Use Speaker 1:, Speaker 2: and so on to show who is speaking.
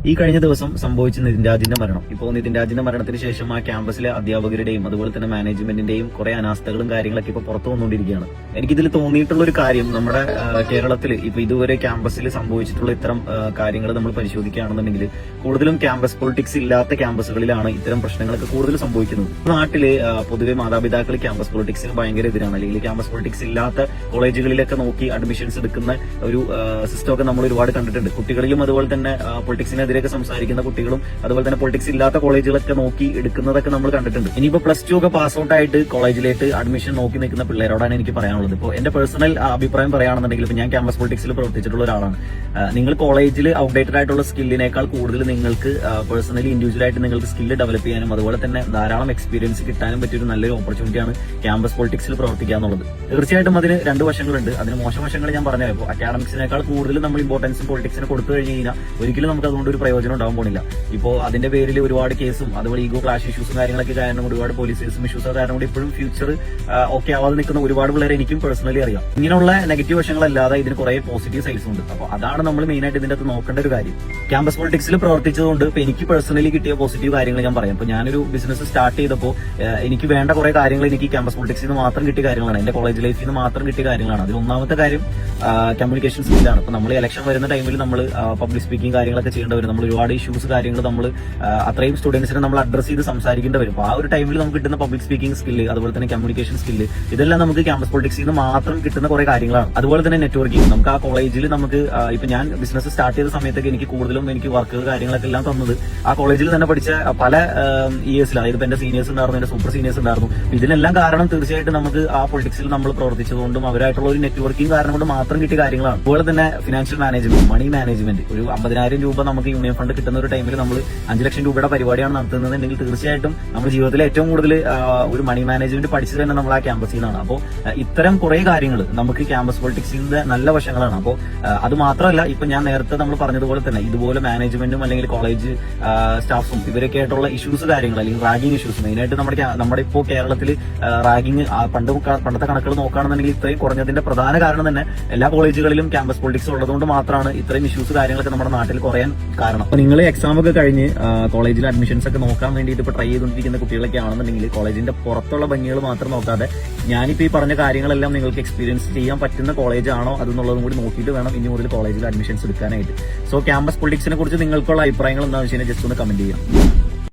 Speaker 1: ഈ കഴിഞ്ഞ ദിവസം സംഭവിച്ച നിതിൻ രാജിന്റെ മരണം. ഇപ്പോൾ നിതിൻ രാജിന്റെ മരണത്തിന് ശേഷം ആ ക്യാമ്പസിലെ അധ്യാപകരുടെയും അതുപോലെ തന്നെ മാനേജ്മെന്റിന്റെയും കുറെ അനാസ്ഥകളും കാര്യങ്ങളൊക്കെ ഇപ്പൊ പുറത്തു വന്നുകൊണ്ടിരിക്കുകയാണ്. എനിക്കിതിൽ തോന്നിയിട്ടുള്ള ഒരു കാര്യം, നമ്മുടെ കേരളത്തിൽ ഇപ്പൊ ഇതുവരെ ക്യാമ്പസിൽ സംഭവിച്ചിട്ടുള്ള ഇത്തരം കാര്യങ്ങൾ നമ്മൾ പരിശോധിക്കുകയാണെന്നുണ്ടെങ്കിൽ കൂടുതലും ക്യാമ്പസ് പൊളിറ്റിക്സ് ഇല്ലാത്ത ക്യാമ്പസുകളിലാണ് ഇത്തരം പ്രശ്നങ്ങളൊക്കെ കൂടുതൽ സംഭവിക്കുന്നത്. നാട്ടില് പൊതുവെ മാതാപിതാക്കൾ ക്യാമ്പസ് പൊളിറ്റിക്സിന് ഭയങ്കര എതിരാണ്, അല്ലെങ്കിൽ ക്യാമ്പസ് പൊളിറ്റിക്സ് ഇല്ലാത്ത കോളേജുകളിലൊക്കെ നോക്കി അഡ്മിഷൻസ് എടുക്കുന്ന ഒരു സിസ്റ്റമൊക്കെ നമ്മൾ ഒരുപാട് കണ്ടിട്ടുണ്ട്. കുട്ടികളിലും അതുപോലെ തന്നെ പൊളിറ്റിക്സിനെതിരെ സംസാരിക്കുന്ന കുട്ടികളും അതുപോലെ തന്നെ പൊളിറ്റിക്സ് ഇല്ലാത്ത കോളേജുകളൊക്കെ നോക്കി എടുക്കുന്നതൊക്കെ നമ്മൾ കണ്ടിട്ടുണ്ട്. ഇനിയിപ്പോ +2 ഒക്കെ പാസ് ഔട്ട് ആയിട്ട് കോളേജിലേക്ക് അഡ്മിഷൻ നോക്കി നിൽക്കുന്ന പിള്ളേരോടാണ് എനിക്ക് പറയാനുള്ളത്. ഇപ്പോൾ എന്റെ പേഴ്സണൽ അഭിപ്രായം പറയുകയാണെന്നുണ്ടെങ്കിൽ ഇപ്പൊ ഞാൻ ക്യാമ്പസ് പൊളിറ്റിക്സിൽ പ്രവർത്തിച്ചിട്ടുള്ള ഒരാളാണ്. നിങ്ങൾ കോളേജിൽ ഔട്ട്ഡേറ്റഡ് ആയിട്ടുള്ള സ്കില്ലിനേക്കാൾ കൂടുതൽ നിങ്ങൾക്ക് പേഴ്സണലി ഇൻഡിവിജ്വൽ ആയിട്ട് നിങ്ങൾക്ക് സ്കില്ല് ഡെവലപ്പ് ചെയ്യാനും അതുപോലെ തന്നെ ധാരാളം എക്സ്പീരിയൻസ് കിട്ടാനും പറ്റിയൊരു നല്ലൊരു ഓപ്പർച്യൂണിറ്റിയാണ് ക്യാമ്പസ് പൊളിറ്റിക്സിൽ പ്രവർത്തിക്കുക എന്നുള്ളത്. തീർച്ചയായിട്ടും അതിന് രണ്ട് വശങ്ങളുണ്ട്. അതിന് മോശം വശങ്ങൾ ഞാൻ പറഞ്ഞത്, ഇപ്പോൾ അക്കാഡമിക്സിനേക്കാൾ കൂടുതൽ നമ്മൾ ഇമ്പോർട്ടൻസ് പൊളിറ്റിക്സിന് കൊടുത്തു കഴിഞ്ഞ് കഴിഞ്ഞാൽ ഒരിക്കലും നമുക്ക് അതുകൊണ്ട് ഒരു പ്രയോജനം ഉണ്ടാവാൻ പോണില്ല. ഇപ്പോൾ അതിന്റെ പേരിൽ ഒരുപാട് കേസും അതുപോലെ ഈഗോ ക്ലാഷ് ഇഷ്യൂസും കാര്യങ്ങളൊക്കെ കാരണം ഒരുപാട് പോലീസ് കേസും ഇഷ്യൂസ് കാരണം കൂടി ഇപ്പോഴും ഫ്യൂച്ചർ ഓക്കെ ആവാതെ നിൽക്കുന്ന ഒരുപാട് പിള്ളേരെ എനിക്കും പേഴ്സണലി അറിയാം. ഇങ്ങനെയുള്ള നെഗറ്റീവ് വശങ്ങളല്ലാതെ ഇതിന് കുറെ പോസിറ്റീവ് സൈഡ്സ് ഉണ്ട്. അപ്പോൾ അതാണ് നമ്മൾ മെയിൻ ആയിട്ട് ഇതിന്റെ അകത്ത് നോക്കേണ്ട ഒരു കാര്യം. ക്യാമ്പസ് പൊളിറ്റിക്സിൽ പ്രവർത്തിച്ചതുകൊണ്ട് ഇപ്പൊ എനിക്ക് പേഴ്സണലി കിട്ടിയ പോസിറ്റീവ് കാര്യങ്ങൾ ഞാൻ പറയാം. ഇപ്പൊ ഞാനൊരു ബിസിനസ് സ്റ്റാർട്ട് ചെയ്തപ്പോൾ എനിക്ക് വേണ്ട കുറെ കാര്യങ്ങൾ എനിക്ക് ക്യാമ്പസ് പൊളിറ്റിക്സിൽ നിന്ന് മാത്രം കിട്ടിയ കാര്യങ്ങളാണ്, എന്റെ കോളേജ് ലൈഫിൽ നിന്ന് മാത്രം കിട്ടിയ കാര്യങ്ങളാണ്. അതിൽ ഒന്നാമത്തെ കാര്യം കമ്മ്യൂണിക്കേഷൻ സ്കില്ലാണ്. ഇപ്പൊ നമ്മൾ ഇലക്ഷൻ വരുന്ന ടൈമിൽ നമ്മൾ പബ്ലിക് സ്പീക്കിംഗ് കാര്യങ്ങളൊക്കെ ചെയ്യേണ്ടി വരും. നമ്മൾ ഒരുപാട് ഇഷ്യൂസ് കാര്യങ്ങൾ നമ്മൾ അത്രയും സ്റ്റുഡൻസിനെ നമ്മൾ അഡ്രസ് ചെയ്ത് സംസാരിക്കേണ്ടി വരും. അപ്പോൾ ആ ഒരു ടൈമിൽ നമുക്ക് കിട്ടുന്ന പബ്ലിക് സ്പീക്കിംഗ് സ്കില്ല് അതുപോലെ തന്നെ കമ്മ്യൂണിക്കേഷൻ സ്കില്ല് ഇതെല്ലാം നമുക്ക് ക്യാമ്പസ് പൊളിറ്റിക്സിൽ നിന്ന് മാത്രം കിട്ടുന്ന കുറെ കാര്യങ്ങളാണ്. അതുപോലെ തന്നെ നെറ്റ്വർക്കിംഗ്, നമുക്ക് ആ കോളേജിൽ നമുക്ക് ഇപ്പൊ ഞാൻ ബിസിനസ് സ്റ്റാർട്ട് ചെയ്ത സമയത്തൊക്കെ എനിക്ക് കൂടുതലും എനിക്ക് വർക്ക് കാര്യങ്ങളൊക്കെ എല്ലാം തന്നത് ആ കോളേജിൽ തന്നെ പഠിച്ച പല ഇയേഴ്സിൽ, അതായത് ഇപ്പൊ എന്റെ സീനിയേഴ്സ് ഉണ്ടായിരുന്നു, എന്റെ സൂപ്പർ സീനിയേഴ്സ് ഉണ്ടായിരുന്നു. ഇതിനെല്ലാം കാരണം തീർച്ചയായിട്ടും നമുക്ക് ആ പൊളിറ്റിക്സിൽ നമ്മൾ പ്രവർത്തിച്ചതുകൊണ്ടും അവരായിട്ടുള്ള ഒരു നെറ്റ്വർക്കിംഗ് കാരണം കൊണ്ട് മാത്രം കിട്ടിയ കാര്യങ്ങളാണ്. അതുപോലെ തന്നെ ഫിനാൻഷ്യൽ മാനേജ്മെന്റ്, മണി മാനേജ്മെന്റ്, ഒരു 50,000 രൂപ നമുക്ക് യൂണിയൻ ഫണ്ട് കിട്ടുന്ന ഒരു ടൈമിൽ നമ്മൾ 5 ലക്ഷം രൂപയുടെ പരിപാടിയാണ് നടത്തുന്നതെങ്കിൽ തീർച്ചയായിട്ടും നമ്മുടെ ജീവിതത്തിലെ ഏറ്റവും കൂടുതൽ ഒരു മണി മാനേജ്മെന്റ് പഠിച്ചത് തന്നെ നമ്മൾ ആ ക്യാമ്പസിൽ നിന്നാണ്. അപ്പോൾ ഇത്തരം കുറെ കാര്യങ്ങൾ നമുക്ക് ക്യാമ്പസ് പൊളിറ്റിക്സിന്റെ നല്ല വശങ്ങളാണ്. അപ്പോൾ അത് മാത്രമല്ല, ഇപ്പൊ ഞാൻ നേരത്തെ നമ്മൾ പറഞ്ഞതുപോലെ തന്നെ ഇതുപോലെ മാനേജ്മെന്റും അല്ലെങ്കിൽ കോളേജ് സ്റ്റാഫും ഇവരൊക്കെ ആയിട്ടുള്ള ഇഷ്യൂസ് കാര്യങ്ങൾ അല്ലെങ്കിൽ റാഗിങ് ഇഷ്യൂസ് മെയിനായിട്ട് നമ്മുടെ ഇപ്പോൾ കേരളത്തിൽ റാഗിങ് പണ്ടത്തെ കണക്കുകൾ നോക്കുകയാണെന്നുണ്ടെങ്കിൽ ഇത്രയും കുറഞ്ഞതിന്റെ പ്രധാന കാരണം തന്നെ എല്ലാ കോളേജുകളിലും ക്യാമ്പസ് പൊളിറ്റിക്സ് ഉള്ളതുകൊണ്ട് മാത്രമാണ് ഇത്രയും ഇഷ്യൂസ് കാര്യങ്ങളൊക്കെ നമ്മുടെ നാട്ടിൽ കുറയാൻ കാരണം. അപ്പൊ നിങ്ങൾ എക്സാം ഒക്കെ കഴിഞ്ഞ് കോളേജിൽ അഡ്മിഷൻസ് ഒക്കെ നോക്കാൻ വേണ്ടിയിട്ട് ഇപ്പൊ ട്രൈ ചെയ്തുകൊണ്ടിരിക്കുന്ന കുട്ടികളൊക്കെ ആണെന്നുണ്ടെങ്കിൽ കോളേജിന്റെ പുറത്തുള്ള ഭംഗികൾ മാത്രം നോക്കാതെ ഞാനിപ്പോ ഈ പറഞ്ഞ കാര്യങ്ങളെല്ലാം നിങ്ങൾക്ക് എക്സ്പീരിയൻസ് ചെയ്യാൻ പറ്റുന്ന കോളേജ് ആണോ അതെന്നുള്ളതും കൂടി നോക്കിയിട്ട് വേണം ഇനി മുതൽ കോളേജിൽ അഡ്മിഷൻസ് എടുക്കാനായിട്ട്. സോ ക്യാമ്പസ് പൊളിറ്റിക്സിനെ കുറിച്ച് നിങ്ങൾക്കുള്ള അഭിപ്രായങ്ങൾ എന്താണെന്ന് വെച്ച് കഴിഞ്ഞാൽ ജസ്റ്റ് ഒന്ന് കമന്റ് ചെയ്യാം.